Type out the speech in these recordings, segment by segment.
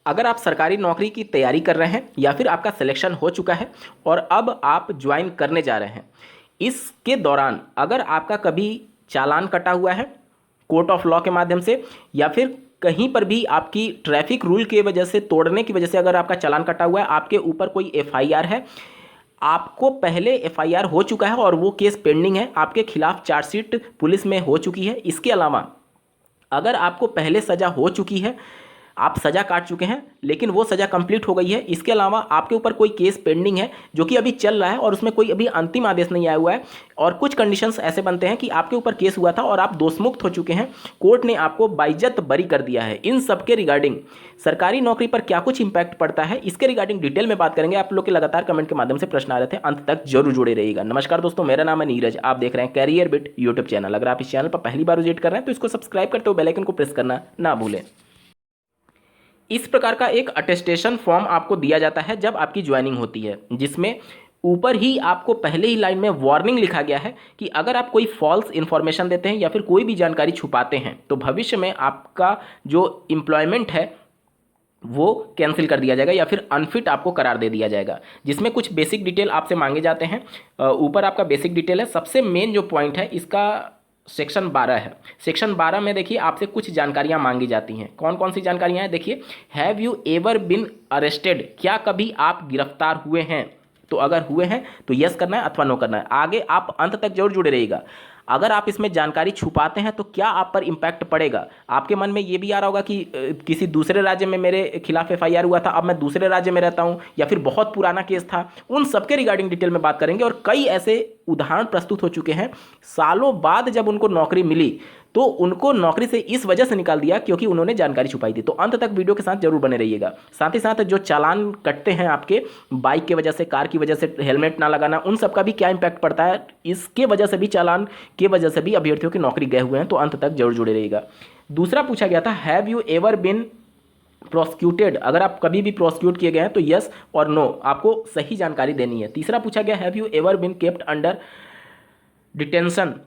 अगर आप सरकारी नौकरी की तैयारी कर रहे हैं या फिर आपका सिलेक्शन हो चुका है और अब आप ज्वाइन करने जा रहे हैं, इसके दौरान अगर आपका कभी चालान कटा हुआ है कोर्ट ऑफ लॉ के माध्यम से, या फिर कहीं पर भी आपकी ट्रैफिक रूल की वजह से, तोड़ने की वजह से अगर आपका चालान कटा हुआ है, आपके ऊपर कोई एफआईआर है, आपको पहले एफआईआर हो चुका है और वो केस पेंडिंग है, आपके खिलाफ चार्जशीट पुलिस में हो चुकी है, इसके अलावा अगर आपको पहले सज़ा हो चुकी है, आप सज़ा काट चुके हैं लेकिन वो सज़ा कंप्लीट हो गई है, इसके अलावा आपके ऊपर कोई केस पेंडिंग है जो कि अभी चल रहा है और उसमें कोई अभी अंतिम आदेश नहीं आया हुआ है, और कुछ कंडीशंस ऐसे बनते हैं कि आपके ऊपर केस हुआ था और आप दोषमुक्त हो चुके हैं, कोर्ट ने आपको बाइज्जत बरी कर दिया है, इन सब के रिगार्डिंग सरकारी नौकरी पर क्या कुछ इंपैक्ट पड़ता है, इसके रिगार्डिंग डिटेल में बात करेंगे। आप लोग के लगातार कमेंट के माध्यम से प्रश्न आ रहे थे, अंत तक जरूर जुड़े रहिएगा। नमस्कार दोस्तों, मेरा नाम है नीरज, आप देख रहे हैं कैरियर बिट यूट्यूब चैनल। अगर आप इस चैनल पर पहली बार विजिट कर रहे हैं तो इसको सब्सक्राइब करते हुए बेल आइकन को प्रेस करना ना भूलें। इस प्रकार का एक अटेस्टेशन फॉर्म आपको दिया जाता है जब आपकी ज्वाइनिंग होती है, जिसमें ऊपर ही आपको पहले ही लाइन में वार्निंग लिखा गया है कि अगर आप कोई फॉल्स इन्फॉर्मेशन देते हैं या फिर कोई भी जानकारी छुपाते हैं तो भविष्य में आपका जो एम्प्लॉयमेंट है वो कैंसिल कर दिया जाएगा या फिर अनफिट आपको करार दे दिया जाएगा, जिसमें कुछ बेसिक डिटेल आपसे मांगे जाते हैं। ऊपर आपका बेसिक डिटेल है। सबसे मेन जो पॉइंट है इसका सेक्शन 12 है। सेक्शन 12 में देखिए आपसे कुछ जानकारियां मांगी जाती हैं। कौन कौन सी जानकारियां हैं देखिए, have you ever bin arrested, क्या कभी आप गिरफ्तार हुए हैं, तो अगर हुए हैं तो यस करना है अथवा नो करना है। आगे आप अंत तक जरूर जुड़े रहिएगा। अगर आप इसमें जानकारी छुपाते हैं तो क्या आप पर इम्पैक्ट पड़ेगा। आपके मन में ये भी आ रहा होगा कि किसी दूसरे राज्य में मेरे खिलाफ एफआईआर हुआ था, अब मैं दूसरे राज्य में रहता हूँ, या फिर बहुत पुराना केस था। उन सबके रिगार्डिंग डिटेल में बात करेंगे और कई ऐसे उदाहरण प्रस्तुत हो चुके हैं, सालों बाद जब उनको नौकरी मिली तो उनको नौकरी से इस वजह से निकाल दिया क्योंकि उन्होंने जानकारी छुपाई थी। तो अंत तक वीडियो के साथ जरूर बने रहिएगा। साथ ही साथ जो चालान कटते हैं आपके बाइक की वजह से, कार की वजह से, हेलमेट ना लगाना, उन सब का भी क्या इंपैक्ट पड़ता है, इसके वजह से भी, चालान के वजह से भी अभ्यर्थियों की नौकरी गए हुए हैं। तो अंत तक जरूर जुड़े रहिएगा। दूसरा पूछा गया था, have you ever bin prosecuted, अगर आप कभी भी प्रोसिक्यूट किए गए हैं तो यस और नो आपको सही जानकारी देनी है। तीसरा पूछा गया, have you ever bin kept under detention,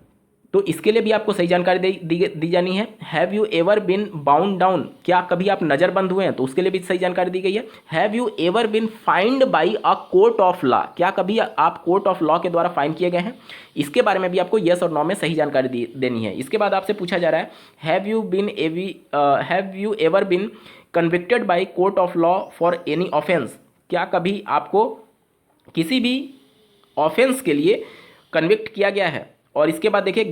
तो इसके लिए भी आपको सही जानकारी दी जानी है। Have you ever bin bound down, क्या कभी आप नज़रबंद हुए हैं, तो उसके लिए भी सही जानकारी दी गई है। Have you ever bin find by a court of law, क्या कभी आप कोर्ट ऑफ लॉ के द्वारा फाइन किए गए हैं, इसके बारे में भी आपको यस और नो में सही जानकारी देनी है। इसके बाद आपसे पूछा जा रहा है, have you ever bin convicted by court of law for any offence, क्या कभी आपको किसी भी ऑफेंस के लिए कन्विक्ट किया गया है। और इसके बाद देखिए,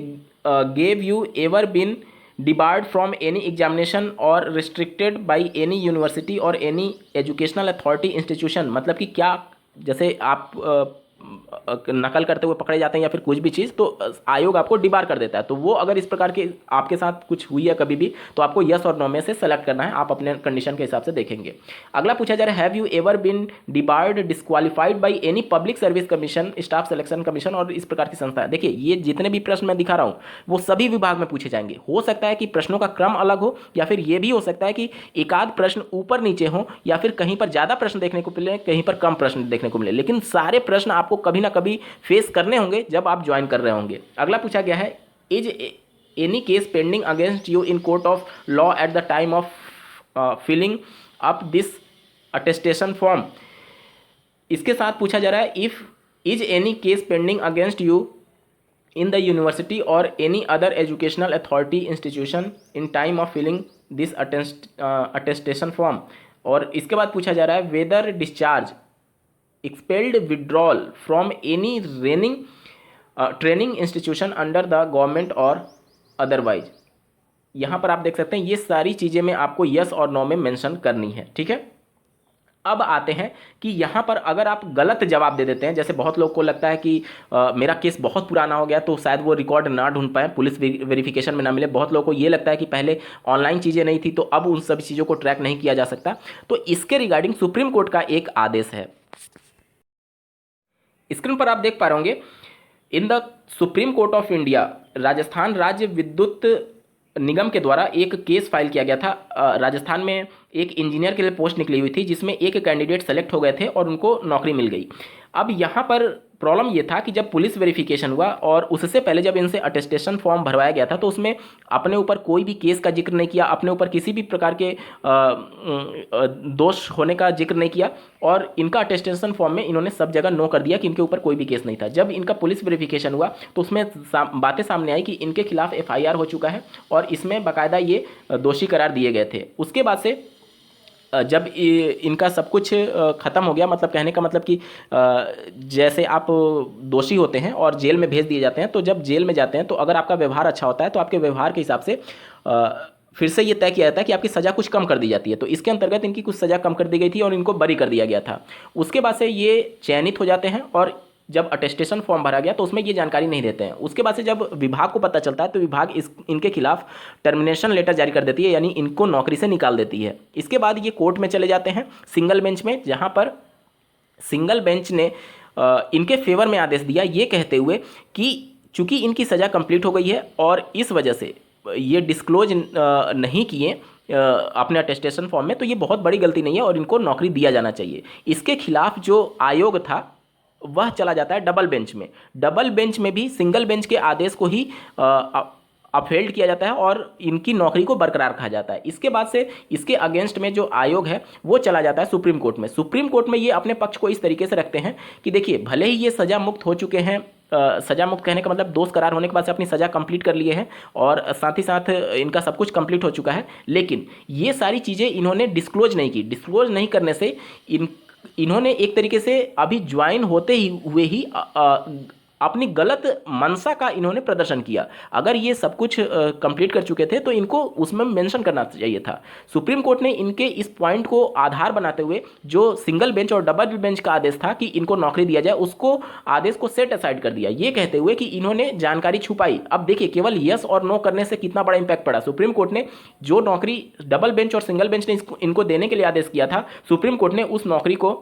gave you ever bin debarred from any examination और रिस्ट्रिक्टेड बाय एनी यूनिवर्सिटी और एनी एजुकेशनल अथॉरिटी इंस्टीट्यूशन, मतलब कि क्या जैसे आप नकल करते हुए पकड़े जाते हैं या फिर कुछ भी चीज़, तो आयोग आपको डिबार कर देता है। तो वो अगर इस प्रकार के आपके साथ कुछ हुई है कभी भी, तो आपको यस और नो में से सेलेक्ट करना है, आप अपने कंडीशन के हिसाब से देखेंगे। अगला पूछा जा रहा है, have you ever bin debarred disqualified by any public service commission, staff selection commission और इस प्रकार की संस्था। देखिए ये जितने भी प्रश्न मैं दिखा रहा हूँ वो सभी विभाग में पूछे जाएंगे। हो सकता है कि प्रश्नों का क्रम अलग हो, या फिर ये भी हो सकता है कि एक आध प्रश्न ऊपर नीचे हो, या फिर कहीं पर ज़्यादा प्रश्न देखने को मिले, कहीं पर कम प्रश्न देखने को मिले, लेकिन सारे प्रश्न आपको कभी ना कभी फेस करने होंगे जब आप ज्वाइन कर रहे होंगे। अगला पूछा गया है, is any case pending against you in court of law at the time of filling up this attestation form. इसके साथ पूछा जा रहा है, if is any case pending against you in the university और any other educational authority institution in time of filling this attestation form. और इसके बाद पूछा जा रहा है, whether discharge, expelled, withdrawal from any training institution under the government or otherwise। यहाँ पर आप देख सकते हैं ये सारी चीज़ें में आपको यस और नो में मेंशन करनी है, ठीक है। अब आते हैं कि यहाँ पर अगर आप गलत जवाब दे देते हैं, जैसे बहुत लोग को लगता है कि मेरा केस बहुत पुराना हो गया तो शायद वो रिकॉर्ड ना ढूंढ पाए, पुलिस वेरिफिकेशन में ना मिले। बहुत लोगों को ये लगता है कि पहले ऑनलाइन चीज़ें नहीं थी तो अब उन सभी चीज़ों को ट्रैक नहीं किया जा सकता। तो इसके रिगार्डिंग सुप्रीम कोर्ट का एक आदेश है, स्क्रीन पर आप देख पा रहे होंगे। In the supreme court of India, Rajasthan राज्य विद्युत निगम के द्वारा एक केस फाइल किया गया था। राजस्थान में एक इंजीनियर के लिए पोस्ट निकली हुई थी जिसमें एक कैंडिडेट सेलेक्ट हो गए थे और उनको नौकरी मिल गई। अब यहाँ पर प्रॉब्लम ये था कि जब पुलिस वेरिफिकेशन हुआ और उससे पहले जब इनसे अटेस्टेशन फॉर्म भरवाया गया था तो उसमें अपने ऊपर कोई भी केस का जिक्र नहीं किया, अपने ऊपर किसी भी प्रकार के दोष होने का जिक्र नहीं किया, और इनका अटेस्टेशन फॉर्म में इन्होंने सब जगह नो कर दिया कि इनके ऊपर कोई भी केस नहीं था। जब इनका पुलिस वेरिफिकेशन हुआ तो उसमें बातें सामने आई कि इनके खिलाफ FIR हो चुका है और इसमें बाकायदा ये दोषी करार दिए गए थे। उसके बाद से जब इनका सब कुछ ख़त्म हो गया, मतलब कहने का मतलब कि जैसे आप दोषी होते हैं और जेल में भेज दिए जाते हैं, तो जब जेल में जाते हैं तो अगर आपका व्यवहार अच्छा होता है तो आपके व्यवहार के हिसाब से फिर से ये तय किया जाता है कि आपकी सज़ा कुछ कम कर दी जाती है। तो इसके अंतर्गत इनकी कुछ सज़ा कम कर दी गई थी और इनको बरी कर दिया गया था। उसके बाद से ये चयनित हो जाते हैं और जब अटेस्टेशन फॉर्म भरा गया तो उसमें ये जानकारी नहीं देते हैं। उसके बाद से जब विभाग को पता चलता है तो विभाग इनके खिलाफ टर्मिनेशन लेटर जारी कर देती है, यानी इनको नौकरी से निकाल देती है। इसके बाद ये कोर्ट में चले जाते हैं सिंगल बेंच में, जहाँ पर सिंगल बेंच ने इनके फेवर में आदेश दिया, ये कहते हुए कि चूंकि इनकी सज़ा कंप्लीट हो गई है और इस वजह से ये डिस्क्लोज नहीं किए अपने अटेस्टेशन फॉर्म में, तो ये बहुत बड़ी गलती नहीं है और इनको नौकरी दिया जाना चाहिए। इसके खिलाफ जो आयोग था वह चला जाता है डबल बेंच में। डबल बेंच में भी सिंगल बेंच के आदेश को ही अपहेल्ड किया जाता है और इनकी नौकरी को बरकरार रखा जाता है। इसके बाद से इसके अगेंस्ट में जो आयोग है वो चला जाता है सुप्रीम कोर्ट में। सुप्रीम कोर्ट में ये अपने पक्ष को इस तरीके से रखते हैं कि देखिए, भले ही ये सज़ा मुक्त हो चुके हैं, सज़ा मुक्त कहने का मतलब दोष करार होने के बाद से अपनी सज़ा कंप्लीट कर लिए हैं और साथ ही साथ इनका सब कुछ कंप्लीट हो चुका है, लेकिन ये सारी चीज़ें इन्होंने डिस्क्लोज नहीं की। डिस्क्लोज नहीं करने से इन्होंने एक तरीके से अभी ज्वाइन होते ही हुए ही अपनी गलत मंशा का इन्होंने प्रदर्शन किया। अगर ये सब कुछ कंप्लीट कर चुके थे तो इनको उसमें मेंशन करना चाहिए था। सुप्रीम कोर्ट ने इनके इस पॉइंट को आधार बनाते हुए जो सिंगल बेंच और डबल बेंच का आदेश था कि इनको नौकरी दिया जाए, उसको आदेश को सेट असाइड कर दिया, ये कहते हुए कि इन्होंने जानकारी छुपाई। अब देखिए, केवल यस और नो करने से कितना बड़ा इंपैक्ट पड़ा। सुप्रीम कोर्ट ने जो नौकरी डबल बेंच और सिंगल बेंच ने इनको देने के लिए आदेश किया था, सुप्रीम कोर्ट ने उस नौकरी को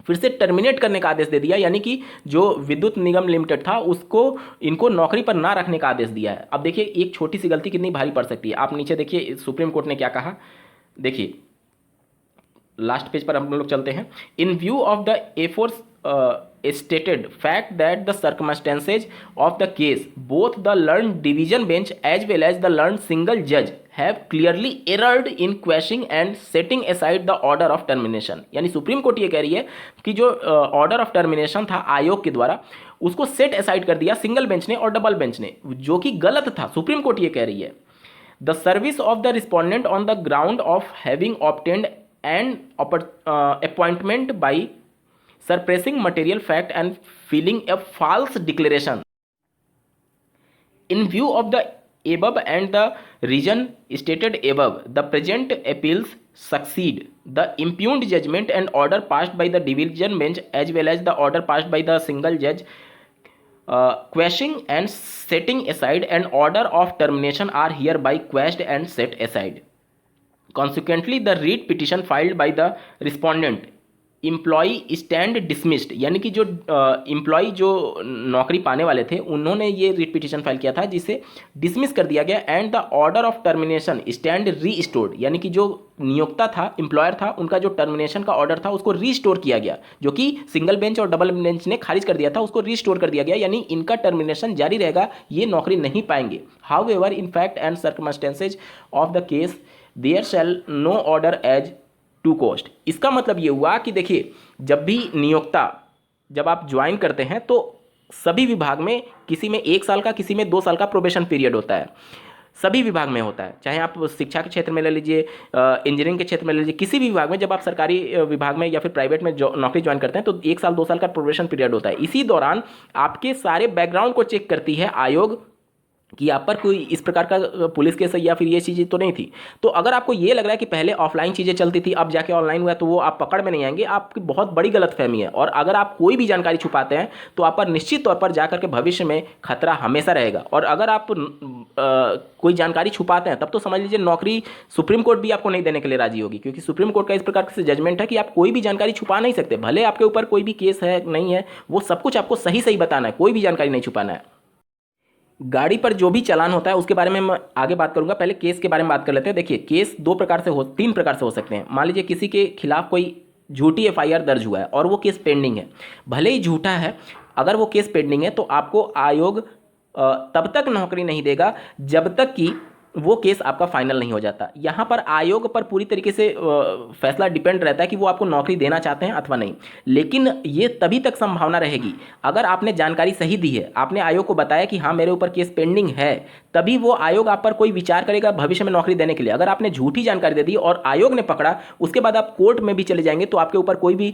फिर से टर्मिनेट करने का आदेश दे दिया, यानी कि जो विद्युत निगम लिमिटेड था उसको इनको नौकरी पर ना रखने का आदेश दिया है। अब देखिए, एक छोटी सी गलती कितनी भारी पड़ सकती है। आप नीचे देखिए सुप्रीम कोर्ट ने क्या कहा, देखिए लास्ट पेज पर हम लोग चलते हैं। In view of the afore stated fact that the circumstances of the case, both the learned division bench as well as the learned single judge have clearly erred in quashing and setting aside the order of termination। यानी supreme court ये कह रही है कि जो order of termination था आयोग के द्वारा, उसको सेट असाइड कर दिया सिंगल बेंच ने और डबल बेंच ने, जो कि गलत था। सुप्रीम कोर्ट ये कह रही है, the service of the respondent on the ground of having obtained an appointment by suppressing material fact and filing a false declaration. In view of the above and the reason stated above, the present appeals succeed. The impugned judgment and order passed by the division bench as well as the order passed by the single judge quashing and setting aside an order of termination are hereby quashed and set aside. Consequently, the writ petition filed by the respondent employee stand dismissed, यानी कि जो employee जो नौकरी पाने वाले थे उन्होंने ये रिट पिटीशन फाइल किया था जिसे डिसमिस कर दिया गया, and the order of termination stand restored, यानी कि जो नियोक्ता था, एम्प्लॉयर था, उनका जो टर्मिनेशन का ऑर्डर था उसको रीस्टोर किया गया, जो कि सिंगल बेंच और डबल बेंच ने खारिज कर दिया था, उसको रीस्टोर कर दिया गया, यानी इनका टर्मिनेशन जारी रहेगा, ये नौकरी नहीं पाएंगे। However in fact and circumstances of the case there shall no order as to cost. इसका मतलब ये हुआ कि देखिए, जब भी नियोक्ता, जब आप ज्वाइन करते हैं तो सभी विभाग में किसी में 1 साल का, किसी में 2 साल का प्रोबेशन पीरियड होता है, सभी विभाग में होता है। चाहे आप शिक्षा के क्षेत्र में ले लीजिए, इंजीनियरिंग के क्षेत्र में ले लीजिए, किसी भी विभाग में जब आप सरकारी विभाग में या फिर प्राइवेट में नौकरी ज्वाइन करते हैं तो 1 साल 2 साल का प्रोबेशन पीरियड होता है। इसी दौरान आपके सारे बैकग्राउंड को चेक करती है आयोग कि आप पर कोई इस प्रकार का पुलिस केस है या फिर ये चीज़ें तो नहीं थी। तो अगर आपको ये लग रहा है कि पहले ऑफलाइन चीज़ें चलती थी, अब जाके ऑनलाइन हुआ, तो वो आप पकड़ में नहीं आएंगे, आपकी बहुत बड़ी गलतफहमी है। और अगर आप कोई भी जानकारी छुपाते हैं तो आप पर निश्चित तौर पर जाकर के भविष्य में खतरा हमेशा रहेगा। और अगर आप कोई जानकारी छुपाते हैं तब तो समझ लीजिए नौकरी सुप्रीम कोर्ट भी आपको नहीं देने के लिए राजी होगी, क्योंकि सुप्रीम कोर्ट का इस प्रकार से जजमेंट है कि आप कोई भी जानकारी छुपा नहीं सकते, भले आपके ऊपर कोई भी केस है नहीं है, वो सब कुछ आपको सही सही बताना है, कोई भी जानकारी नहीं छुपाना है। गाड़ी पर जो भी चालान होता है उसके बारे में मैं आगे बात करूंगा, पहले केस के बारे में बात कर लेते हैं। देखिए, केस 3 प्रकार से हो सकते हैं। मान लीजिए किसी के खिलाफ कोई झूठी FIR दर्ज हुआ है और वो केस पेंडिंग है, भले ही झूठा है, अगर वो केस पेंडिंग है तो आपको आयोग तब तक नौकरी नहीं देगा जब तक कि वो केस आपका फाइनल नहीं हो जाता। यहाँ पर आयोग पर पूरी तरीके से फैसला डिपेंड रहता है कि वो आपको नौकरी देना चाहते हैं अथवा नहीं। लेकिन ये तभी तक संभावना रहेगी अगर आपने जानकारी सही दी है, आपने आयोग को बताया कि हाँ मेरे ऊपर केस पेंडिंग है, तभी वो आयोग आप पर कोई विचार करेगा भविष्य में नौकरी देने के लिए। अगर आपने झूठी जानकारी दे दी और आयोग ने पकड़ा, उसके बाद आप कोर्ट में भी चले जाएंगे तो आपके ऊपर कोई भी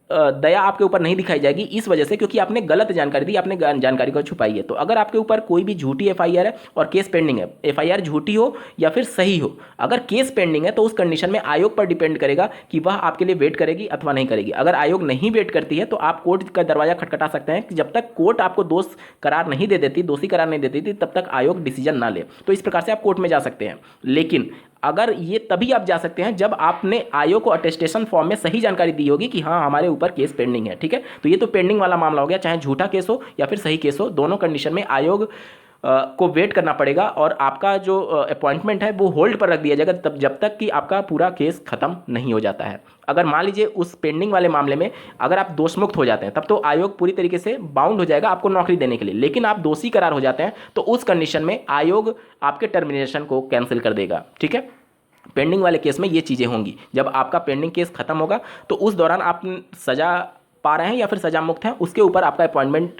दया आपके ऊपर नहीं दिखाई जाएगी, इस वजह से क्योंकि आपने गलत जानकारी दी, आपने जानकारी को छुपाई है। तो अगर आपके ऊपर कोई भी झूठी एफआईआर है और केस पेंडिंग है, एफआईआर झूठी हो या फिर सही हो, अगर केस पेंडिंग है तो उस कंडीशन में आयोग पर डिपेंड करेगा कि वह आपके लिए वेट करेगी अथवा नहीं करेगी। अगर आयोग नहीं वेट करती है तो आप कोर्ट का दरवाजा खटखटा सकते हैं कि जब तक कोर्ट आपको दोषी करार नहीं दे देती थी तब तक आयोग डिसीजन ना ले। तो इस प्रकार से आप कोर्ट में जा सकते हैं। लेकिन अगर ये तभी आप जा सकते हैं जब आपने आयोग को अटेस्टेशन फॉर्म में सही जानकारी दी होगी कि हाँ हमारे ऊपर केस पेंडिंग है। ठीक है, तो ये तो पेंडिंग वाला मामला हो गया, चाहे झूठा केस हो या फिर सही केस हो, दोनों कंडीशन में आयोग को वेट करना पड़ेगा और आपका जो अपॉइंटमेंट है वो होल्ड पर रख दिया जाएगा तब जब तक कि आपका पूरा केस खत्म नहीं हो जाता है। अगर मान लीजिए उस पेंडिंग वाले मामले में अगर आप दोषमुक्त हो जाते हैं तब तो आयोग पूरी तरीके से बाउंड हो जाएगा आपको नौकरी देने के लिए। लेकिन आप दोषी करार हो जाते हैं तो उस कंडीशन में आयोग आपके टर्मिनेशन को कैंसिल कर देगा। ठीक है, पेंडिंग वाले केस में ये चीज़ें होंगी। जब आपका पेंडिंग केस खत्म होगा तो उस दौरान आप सज़ा पा रहे हैं या फिर सजा मुक्त हैं, उसके ऊपर आपका अपॉइंटमेंट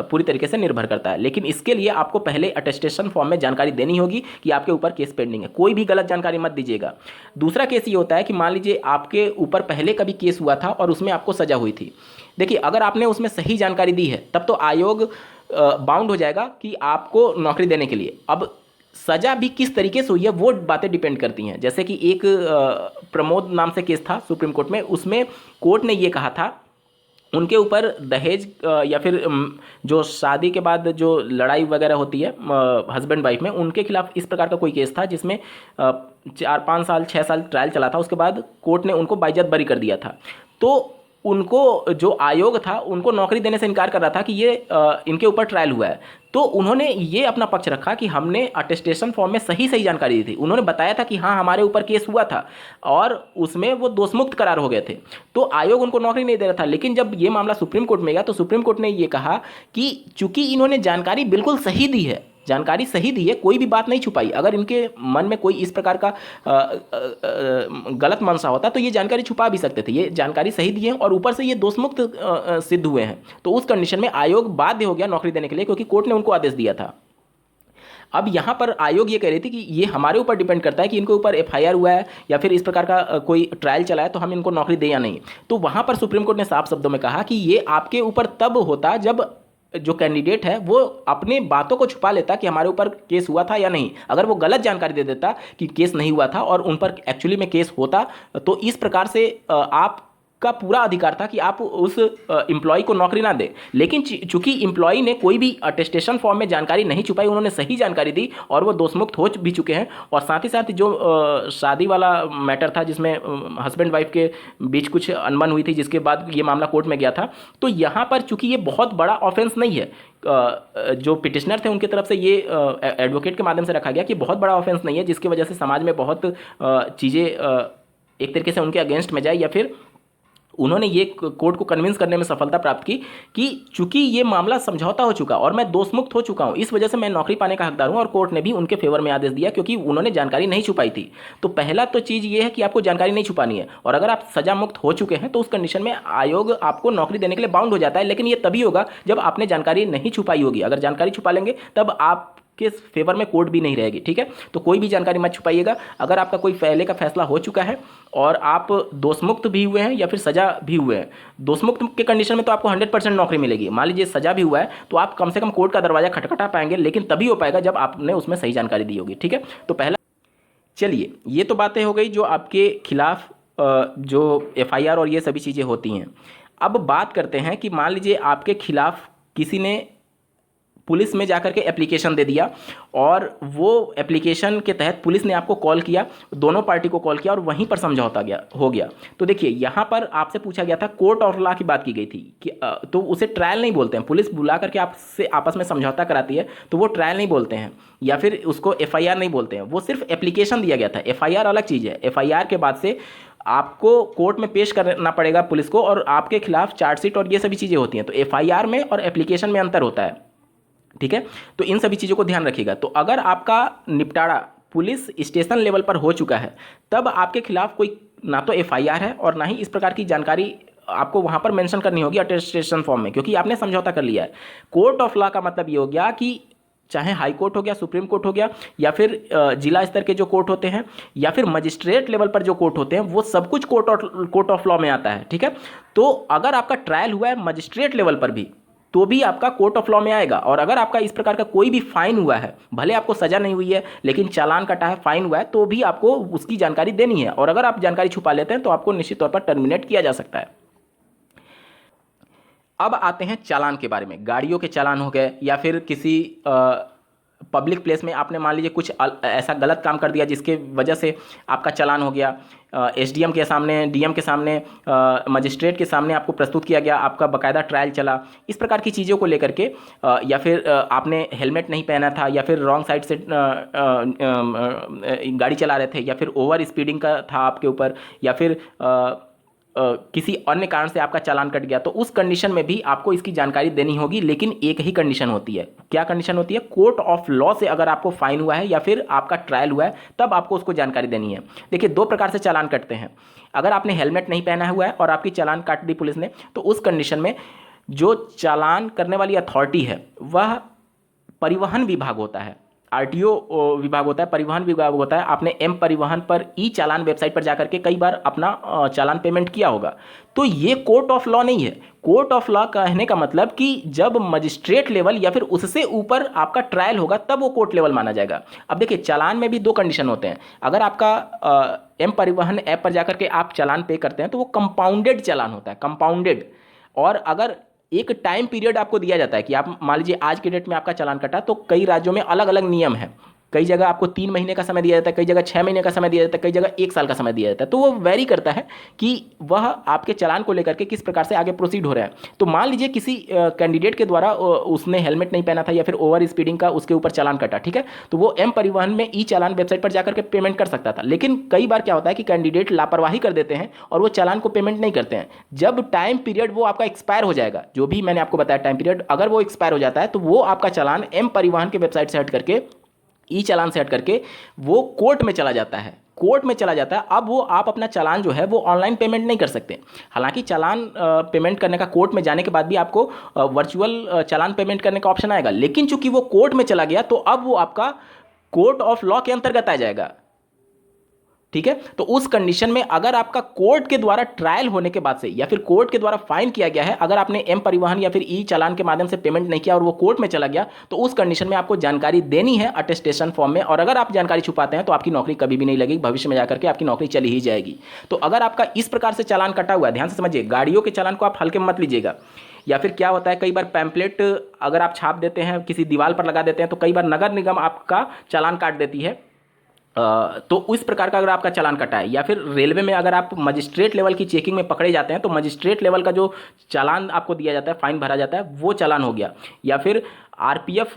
पूरी तरीके से निर्भर करता है। लेकिन इसके लिए आपको पहले अटेस्टेशन फॉर्म में जानकारी देनी होगी कि आपके ऊपर केस पेंडिंग है। कोई भी गलत जानकारी मत दीजिएगा। दूसरा केस ये होता है कि मान लीजिए आपके ऊपर पहले कभी केस हुआ था और उसमें आपको सजा हुई थी। देखिए, अगर आपने उसमें सही जानकारी दी है तब तो आयोग बाउंड हो जाएगा कि आपको नौकरी देने के लिए। अब सजा भी किस तरीके से हुई है वो बातें डिपेंड करती हैं। जैसे कि एक प्रमोद नाम से केस था सुप्रीम कोर्ट में, उसमें कोर्ट ने ये कहा था उनके ऊपर दहेज या फिर जो शादी के बाद जो लड़ाई वगैरह होती है हस्बैंड वाइफ में, उनके खिलाफ इस प्रकार का कोई केस था जिसमें 4-5 साल 6 साल ट्रायल चला था। उसके बाद कोर्ट ने उनको बाइज्जत बरी कर दिया था। तो उनको जो आयोग था उनको नौकरी देने से इनकार कर रहा था कि ये इनके ऊपर ट्रायल हुआ है। तो उन्होंने ये अपना पक्ष रखा कि हमने अटेस्टेशन फॉर्म में सही जानकारी दी थी। उन्होंने बताया था कि हाँ हमारे ऊपर केस हुआ था और उसमें वो दोषमुक्त करार हो गए थे, तो आयोग उनको नौकरी नहीं दे रहा था। लेकिन जब ये मामला सुप्रीम कोर्ट में गया तो सुप्रीम कोर्ट ने ये कहा कि चूंकि इन्होंने जानकारी बिल्कुल सही दी है, जानकारी सही दी है, कोई भी बात नहीं छुपाई, अगर इनके मन में कोई इस प्रकार का गलत मंशा होता तो ये जानकारी छुपा भी सकते थे। ये जानकारी सही दी है और ऊपर से ये दोषमुक्त सिद्ध हुए हैं, तो उस कंडीशन में आयोग बाध्य हो गया नौकरी देने के लिए, क्योंकि कोर्ट ने उनको आदेश दिया था। अब यहाँ पर आयोग ये कह रही थी कि ये हमारे ऊपर डिपेंड करता है कि इनके ऊपर एफआईआर हुआ है या फिर इस प्रकार का कोई ट्रायल चला है तो हम इनको नौकरी दें या नहीं। तो वहाँ पर सुप्रीम कोर्ट ने साफ शब्दों में कहा कि ये आपके ऊपर तब होता जब जो कैंडिडेट है वो अपने बातों को छुपा लेता कि हमारे ऊपर केस हुआ था या नहीं। अगर वो गलत जानकारी दे देता कि केस नहीं हुआ था और उन पर एक्चुअली में केस होता, तो इस प्रकार से आप का पूरा अधिकार था कि आप उस एम्प्लॉय को नौकरी ना दे। लेकिन चूंकि एम्प्लॉय ने कोई भी अटेस्टेशन फॉर्म में जानकारी नहीं छुपाई, उन्होंने सही जानकारी दी और वो दोषमुक्त हो भी चुके हैं। और साथ ही साथ जो शादी वाला मैटर था जिसमें हस्बैंड वाइफ के बीच कुछ अनबन हुई थी, जिसके बाद ये मामला कोर्ट में गया था, तो यहाँ पर चूंकि ये बहुत बड़ा ऑफेंस नहीं है, जो पिटिशनर थे उनकी तरफ से ये एडवोकेट के माध्यम से रखा गया कि बहुत बड़ा ऑफेंस नहीं है जिसकी वजह से समाज में बहुत चीज़ें एक तरीके से उनके अगेंस्ट में जाए, या फिर उन्होंने ये कोर्ट को कन्विंस करने में सफलता प्राप्त की कि चूंकि ये मामला समझौता हो चुका और मैं दोषमुक्त हो चुका हूं, इस वजह से मैं नौकरी पाने का हकदार हूं। और कोर्ट ने भी उनके फेवर में आदेश दिया क्योंकि उन्होंने जानकारी नहीं छुपाई थी। तो पहला तो चीज़ ये है कि आपको जानकारी नहीं छुपानी है, और अगर आप सजा मुक्त हो चुके हैं तो उस कंडीशन में आयोग आपको नौकरी देने के लिए बाउंड हो जाता है। लेकिन ये तभी होगा जब आपने जानकारी नहीं छुपाई होगी। अगर जानकारी छुपा लेंगे तब आप के फेवर में कोर्ट भी नहीं रहेगी। ठीक है, तो कोई भी जानकारी मत छुपाइएगा। अगर आपका कोई पहले का फैसला हो चुका है और आप दोषमुक्त भी हुए हैं या फिर सजा भी हुए हैं, दोषमुक्त के कंडीशन में तो आपको 100% नौकरी मिलेगी। मान लीजिए सजा भी हुआ है तो आप कम से कम कोर्ट का दरवाजा खटखटा पाएंगे, लेकिन तभी हो पाएगा जब आपने उसमें सही जानकारी दी होगी। ठीक है, तो पहला, चलिए ये तो बातें हो गई जो आपके खिलाफ जो एफआईआर और ये सभी चीज़ें होती हैं। अब बात करते हैं कि मान लीजिए आपके खिलाफ किसी ने पुलिस में जाकर के एप्लीकेशन दे दिया और वो एप्लीकेशन के तहत पुलिस ने आपको कॉल किया, दोनों पार्टी को कॉल किया और वहीं पर समझौता हो गया। तो देखिए यहाँ पर आपसे पूछा गया था, कोर्ट ऑफ लॉ की बात की गई थी कि तो उसे ट्रायल नहीं बोलते हैं। पुलिस बुला करके आपसे आपस में समझौता कराती है तो वो ट्रायल नहीं बोलते हैं, या फिर उसको एफआईआर नहीं बोलते हैं, वो सिर्फ एप्लीकेशन दिया गया था। एफआईआर अलग चीज़ है। एफआईआर के बाद से आपको कोर्ट में पेश करना पड़ेगा पुलिस को, और आपके खिलाफ चार्जशीट और ये सभी चीज़ें होती हैं। तो एफआईआर में और एप्लीकेशन में अंतर होता है, ठीक है। तो इन सभी चीज़ों को ध्यान रखिएगा। तो अगर आपका निपटारा पुलिस स्टेशन लेवल पर हो चुका है, तब आपके खिलाफ कोई ना तो एफआईआर है और ना ही इस प्रकार की जानकारी आपको वहां पर मेंशन करनी होगी अटेस्टेशन फॉर्म में, क्योंकि आपने समझौता कर लिया है। कोर्ट ऑफ लॉ का मतलब ये हो गया कि चाहे हाई कोर्ट हो गया, सुप्रीम कोर्ट हो गया, या फिर जिला स्तर के जो कोर्ट होते हैं, या फिर मजिस्ट्रेट लेवल पर जो कोर्ट होते हैं, वो सब कुछ कोर्ट ऑफ लॉ में आता है, ठीक है। तो अगर आपका ट्रायल हुआ है मजिस्ट्रेट लेवल पर भी, तो भी आपका कोर्ट ऑफ लॉ में आएगा। और अगर आपका इस प्रकार का कोई भी फाइन हुआ है, भले आपको सजा नहीं हुई है लेकिन चालान कटा है, फाइन हुआ है, तो भी आपको उसकी जानकारी देनी है। और अगर आप जानकारी छुपा लेते हैं तो आपको निश्चित तौर पर टर्मिनेट किया जा सकता है। अब आते हैं चालान के बारे में। गाड़ियों के चालान हो गए, या फिर किसी पब्लिक प्लेस में आपने मान लीजिए कुछ ऐसा गलत काम कर दिया जिसके वजह से आपका चालान हो गया, एसडीएम के सामने, डीएम के सामने, मजिस्ट्रेट के सामने आपको प्रस्तुत किया गया, आपका बकायदा ट्रायल चला, इस प्रकार की चीज़ों को लेकर के, या फिर आपने हेलमेट नहीं पहना था, या फिर रॉन्ग साइड से गाड़ी चला रहे थे, या फिर ओवर स्पीडिंग का था आपके ऊपर, या फिर किसी अन्य कारण से आपका चालान कट गया, तो उस कंडीशन में भी आपको इसकी जानकारी देनी होगी। लेकिन एक ही कंडीशन होती है। क्या कंडीशन होती है? कोर्ट ऑफ लॉ से अगर आपको फाइन हुआ है या फिर आपका ट्रायल हुआ है, तब आपको उसको जानकारी देनी है। देखिए, दो प्रकार से चालान कटते हैं। अगर आपने हेलमेट नहीं पहना हुआ है और आपकी चालान काट दी पुलिस ने, तो उस कंडीशन में जो चालान करने वाली अथॉरिटी है वह परिवहन विभाग होता है, आरटीओ विभाग होता है, परिवहन विभाग होता है। आपने एम परिवहन पर ई चालान वेबसाइट पर जाकर के कई बार अपना चालान पेमेंट किया होगा। तो ये कोर्ट ऑफ लॉ नहीं है। कोर्ट ऑफ लॉ कहने का मतलब कि जब मजिस्ट्रेट लेवल या फिर उससे ऊपर आपका ट्रायल होगा, तब वो कोर्ट लेवल माना जाएगा। अब देखिए, चालान में भी दो कंडीशन होते हैं। अगर आपका एम परिवहन ऐप पर जाकर के आप चालान पे करते हैं तो वो कंपाउंडेड चालान होता है, कंपाउंडेड। और अगर एक टाइम पीरियड आपको दिया जाता है कि आप मान लीजिए आज के डेट में आपका चालान कटा, तो कई राज्यों में अलग अलग नियम है। कई जगह आपको 3 महीने का समय दिया जाता है, कई जगह 6 महीने का समय दिया जाता है, कई जगह 1 साल का समय दिया जाता है। तो वो वेरी करता है कि वह आपके चालान को लेकर के किस प्रकार से आगे प्रोसीड हो रहा है। तो मान लीजिए किसी कैंडिडेट के द्वारा उसने हेलमेट नहीं पहना था या फिर ओवर स्पीडिंग का उसके ऊपर चालान कटा, ठीक है, तो वो एम परिवहन में ई चालान वेबसाइट पर जाकर के पेमेंट कर सकता था। लेकिन कई बार क्या होता है कि कैंडिडेट लापरवाही कर देते हैं और वो चालान को पेमेंट नहीं करते हैं। जब टाइम पीरियड वो आपका एक्सपायर हो जाएगा, जो भी मैंने आपको बताया टाइम पीरियड, अगर वो एक्सपायर हो जाता है तो वो आपका चालान एम परिवहन के वेबसाइट से हट करके, ई चालान से हट करके वो कोर्ट में चला जाता है। कोर्ट में चला जाता है। अब वो आप अपना चालान जो है वो ऑनलाइन पेमेंट नहीं कर सकते। हालांकि चालान पेमेंट करने का, कोर्ट में जाने के बाद भी आपको वर्चुअल चालान पेमेंट करने का ऑप्शन आएगा। लेकिन चूंकि वो कोर्ट में चला गया, तो अब वो आपका कोर्ट ऑफ लॉ के अंतर्गत आ जाएगा, ठीक है। तो उस कंडीशन में अगर आपका कोर्ट के द्वारा ट्रायल होने के बाद से या फिर कोर्ट के द्वारा फाइन किया गया है, अगर आपने एम परिवहन या फिर ई चालान के माध्यम से पेमेंट नहीं किया और वो कोर्ट में चला गया, तो उस कंडीशन में आपको जानकारी देनी है अटेस्टेशन फॉर्म में। और अगर आप जानकारी छुपाते हैं तो आपकी नौकरी कभी भी नहीं लगेगी, भविष्य में जाकर के आपकी नौकरी चली ही जाएगी। तो अगर आपका इस प्रकार से चालान कटा हुआ है, ध्यान से समझिए, गाड़ियों के चालान को आप हल्के में मत लीजिएगा। या फिर क्या होता है, कई बार पैम्पलेट अगर आप छाप देते हैं, किसी दीवार पर लगा देते हैं, तो कई बार नगर निगम आपका चालान काट देती है। तो इस प्रकार का अगर आपका चालान कटा है, या फिर रेलवे में अगर आप मजिस्ट्रेट लेवल की चेकिंग में पकड़े जाते हैं, तो मजिस्ट्रेट लेवल का जो चालान आपको दिया जाता है, फाइन भरा जाता है, वो चालान हो गया। या फिर आरपीएफ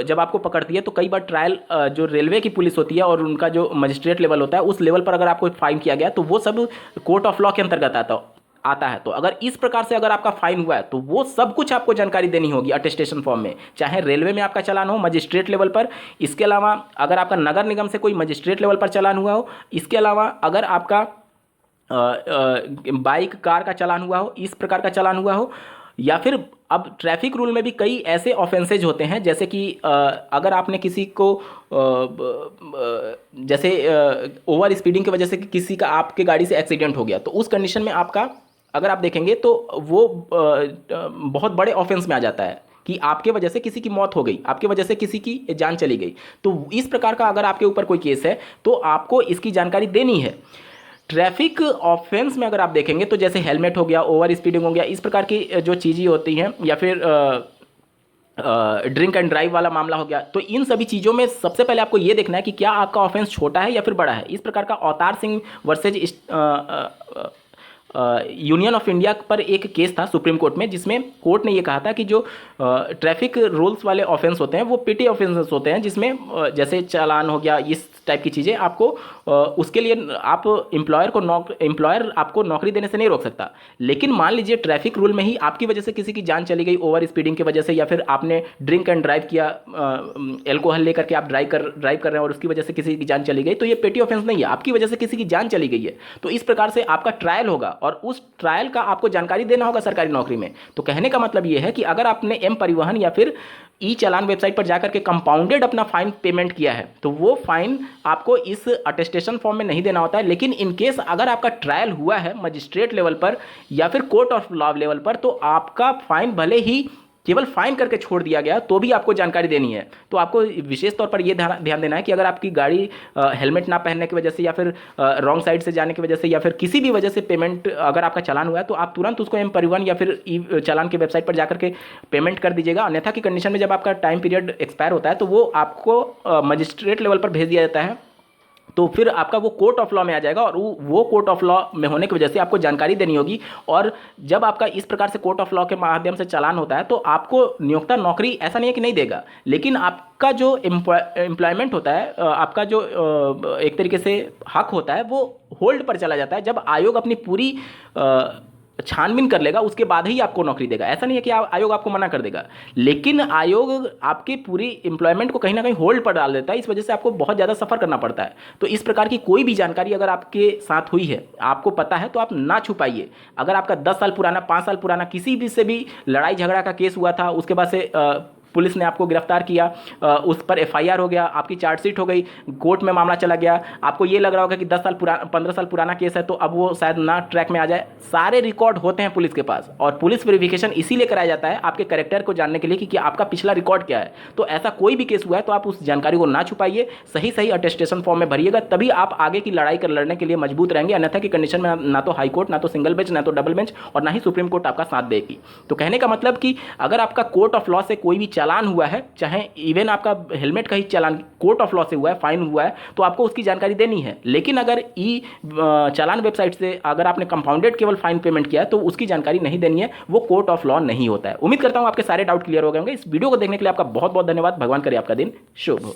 जब आपको पकड़ती है, तो कई बार ट्रायल जो रेलवे की पुलिस होती है और उनका जो मजिस्ट्रेट लेवल होता है, उस लेवल पर अगर आपको फाइन किया गया, तो वो सब कोर्ट ऑफ लॉ के अंतर्गत आता है। तो अगर इस प्रकार से अगर आपका फाइन हुआ है, तो वो सब कुछ आपको जानकारी देनी होगी अटेस्टेशन फॉर्म में, चाहे रेलवे में आपका चालान हो मजिस्ट्रेट लेवल पर। इसके अलावा अगर आपका नगर निगम से कोई मजिस्ट्रेट लेवल पर चालान हुआ हो, इसके अलावा अगर आपका बाइक कार का चालान हुआ हो, इस प्रकार का चालान हुआ हो, या फिर अब ट्रैफिक रूल में भी कई ऐसे ऑफेंसेज होते हैं, जैसे कि अगर आपने किसी को जैसे ओवर स्पीडिंग की वजह से किसी का आपके गाड़ी से एक्सीडेंट हो गया, तो उस कंडीशन में आपका अगर आप देखेंगे तो वो बहुत बड़े ऑफेंस में आ जाता है कि आपके वजह से किसी की मौत हो गई, आपके वजह से किसी की जान चली गई। तो इस प्रकार का अगर आपके ऊपर कोई केस है, तो आपको इसकी जानकारी देनी है। ट्रैफिक ऑफेंस में अगर आप देखेंगे तो जैसे हेलमेट हो गया, ओवर स्पीडिंग हो गया, इस प्रकार की जो चीज़ें होती हैं, या फिर ड्रिंक एंड ड्राइव वाला मामला हो गया, तो इन सभी चीज़ों में सबसे पहले आपको ये देखना है कि क्या आपका ऑफेंस छोटा है या फिर बड़ा है। इस प्रकार का Avtar Singh versus union of India पर एक केस था सुप्रीम कोर्ट में, जिसमें कोर्ट ने ये कहा था कि जो ट्रैफिक रूल्स वाले ऑफेंस होते हैं वो पेटी ऑफेंसेस होते हैं, जिसमें जैसे चालान हो गया, इस टाइप की चीज़ें आपको उसके लिए आप एम्प्लॉयर आपको नौकरी देने से नहीं रोक सकता। लेकिन मान लीजिए ट्रैफिक रूल में ही आपकी वजह से किसी की जान चली गई ओवर स्पीडिंग की वजह से, या फिर आपने ड्रिंक एंड ड्राइव किया, एल्कोहल लेकर के आप ड्राइव कर रहे हैं और उसकी वजह से किसी की जान चली गई, तो ये पेटी ऑफेंस नहीं है, आपकी वजह से किसी की जान चली गई है। तो इस प्रकार से आपका ट्रायल होगा और उस ट्रायल का आपको जानकारी देना होगा सरकारी नौकरी में। तो कहने का मतलब ये है कि अगर आपने एम परिवहन या फिर ई चालान वेबसाइट पर जाकर के कंपाउंडेड अपना फाइन पेमेंट किया है, तो वो फाइन आपको इस अटेस्टेशन फॉर्म में नहीं देना होता है। लेकिन इन केस अगर आपका ट्रायल हुआ है मजिस्ट्रेट लेवल पर या फिर कोर्ट ऑफ लॉ लेवल पर, तो आपका फाइन भले ही केवल फाइन करके छोड़ दिया गया तो भी आपको जानकारी देनी है। तो आपको विशेष तौर पर यह ध्यान देना है कि अगर आपकी गाड़ी हेलमेट ना पहनने की वजह से या फिर रॉन्ग साइड से जाने की वजह से या फिर किसी भी वजह से पेमेंट अगर आपका चालान हुआ है, तो आप तुरंत उसको एम परिवहन या फिर ई चालान की वेबसाइट पर जाकर के पेमेंट कर दीजिएगा। अन्यथा की कंडीशन में जब आपका टाइम पीरियड एक्सपायर होता है तो वो आपको मजिस्ट्रेट लेवल पर भेज दिया जाता है, तो फिर आपका वो कोर्ट ऑफ लॉ में आ जाएगा और वो कोर्ट ऑफ लॉ में होने की वजह से आपको जानकारी देनी होगी। और जब आपका इस प्रकार से कोर्ट ऑफ लॉ के माध्यम से चालान होता है तो आपको नियोक्ता नौकरी ऐसा नहीं है कि नहीं देगा, लेकिन आपका जो एम्प्लॉयमेंट होता है, आपका जो एक तरीके से हक होता है, वो होल्ड पर चला जाता है। जब आयोग अपनी पूरी छानबीन कर लेगा उसके बाद ही आपको नौकरी देगा। ऐसा नहीं है कि आयोग आपको मना कर देगा, लेकिन आयोग आपके पूरी एम्प्लॉयमेंट को कहीं ना कहीं होल्ड पर डाल देता है। इस वजह से आपको बहुत ज़्यादा सफ़र करना पड़ता है। तो इस प्रकार की कोई भी जानकारी अगर आपके साथ हुई है, आपको पता है, तो आप ना छुपाइए। अगर आपका 10 साल पुराना, 5 साल पुराना किसी भी से भी लड़ाई झगड़ा का केस हुआ था, उसके बाद से पुलिस ने आपको गिरफ्तार किया, उस पर एफआईआर हो गया, आपकी चार्जशीट हो गई, कोर्ट में मामला चला गया, आपको ये लग रहा होगा कि 10 साल पुराना, 15 साल पुराना केस है तो अब वो शायद ना ट्रैक में आ जाए, सारे रिकॉर्ड होते हैं पुलिस के पास। और पुलिस वेरिफिकेशन इसीलिए कराया जाता है आपके कैरेक्टर को जानने के लिए कि आपका पिछला रिकॉर्ड क्या है। तो ऐसा कोई भी केस हुआ है तो आप उस जानकारी को ना छुपाइए, सही सही अटेस्टेशन फॉर्म में भरिएगा, तभी आप आगे की लड़ाई कर लड़ने के लिए मजबूत रहेंगे। अन्यथा की कंडीशन में ना तो हाई कोर्ट, ना तो सिंगल बेंच, ना तो डबल बेंच और ना ही सुप्रीम कोर्ट आपका साथ देगी। तो कहने का मतलब कि अगर आपका कोर्ट ऑफ लॉ से कोई भी चालान हुआ है, चाहे इवन आपका हेलमेट का ही चालान कोर्ट ऑफ लॉ से हुआ है, फाइन हुआ है, तो आपको उसकी जानकारी देनी है। लेकिन अगर ई चालान वेबसाइट से अगर आपने कंपाउंडेड केवल फाइन पेमेंट किया है तो उसकी जानकारी नहीं देनी है, वो कोर्ट ऑफ लॉ नहीं होता है। उम्मीद करता हूं आपके सारे डाउट क्लियर हो गए होंगे। इस वीडियो को देखने के लिए आपका बहुत बहुत धन्यवाद। भगवान करे आपका दिन शुभ हो।